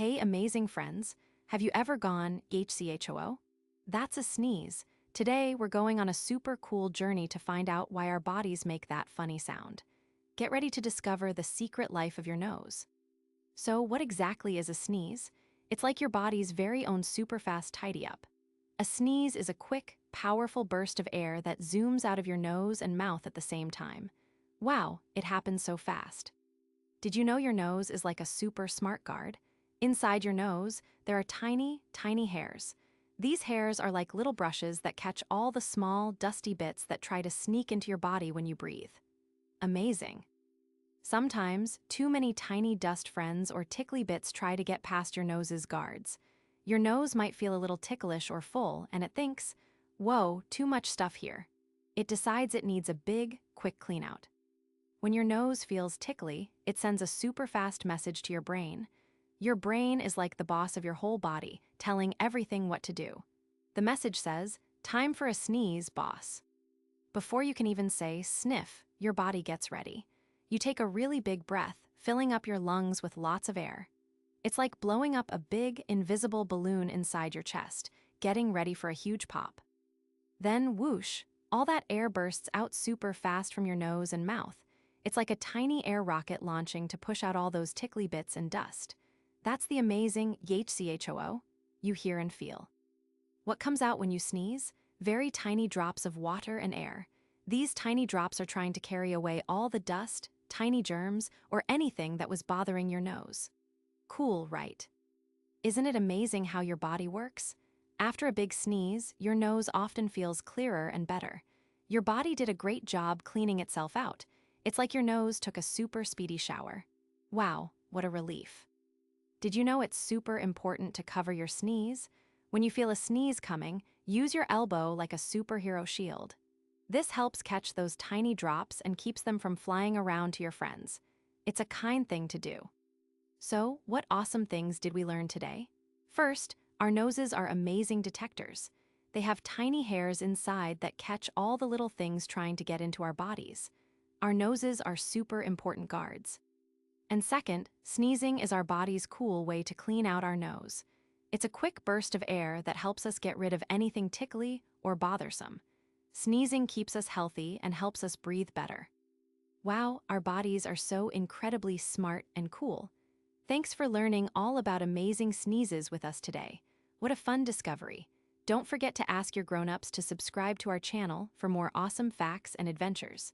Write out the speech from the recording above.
Hey, amazing friends. Have you ever gone AH-CHOO? That's a sneeze. Today, we're going on a super cool journey to find out why our bodies make that funny sound. Get ready to discover the secret life of your nose. So, what exactly is a sneeze? It's like your body's very own super fast tidy up. A sneeze is a quick, powerful burst of air that zooms out of your nose and mouth at the same time. Wow, it happens so fast. Did you know your nose is like a super smart guard? Inside your nose, there are tiny, tiny hairs. These hairs are like little brushes that catch all the small, dusty bits that try to sneak into your body when you breathe. Amazing. Sometimes, too many tiny dust friends or tickly bits try to get past your nose's guards. Your nose might feel a little ticklish or full, and it thinks, whoa, too much stuff here. It decides it needs a big, quick cleanout. When your nose feels tickly, it sends a super fast message to your brain. Your brain is like the boss of your whole body, telling everything what to do. The message says, time for a sneeze, boss. Before you can even say sniff, your body gets ready. You take a really big breath, filling up your lungs with lots of air. It's like blowing up a big, invisible balloon inside your chest, getting ready for a huge pop. Then whoosh, all that air bursts out super fast from your nose and mouth. It's like a tiny air rocket launching to push out all those tickly bits and dust. That's the amazing AH-CHOO you hear and feel. What comes out when you sneeze? Very tiny drops of water and air. These tiny drops are trying to carry away all the dust, tiny germs, or anything that was bothering your nose. Cool, right? Isn't it amazing how your body works? After a big sneeze, your nose often feels clearer and better. Your body did a great job cleaning itself out. It's like your nose took a super speedy shower. Wow, what a relief. Did you know it's super important to cover your sneeze? When you feel a sneeze coming, use your elbow like a superhero shield. This helps catch those tiny drops and keeps them from flying around to your friends. It's a kind thing to do. So, what awesome things did we learn today? First, our noses are amazing detectors. They have tiny hairs inside that catch all the little things trying to get into our bodies. Our noses are super important guards. And second, sneezing is our body's cool way to clean out our nose. It's a quick burst of air that helps us get rid of anything tickly or bothersome. Sneezing keeps us healthy and helps us breathe better. Wow, our bodies are so incredibly smart and cool. Thanks for learning all about amazing sneezes with us today. What a fun discovery. Don't forget to ask your grown-ups to subscribe to our channel for more awesome facts and adventures.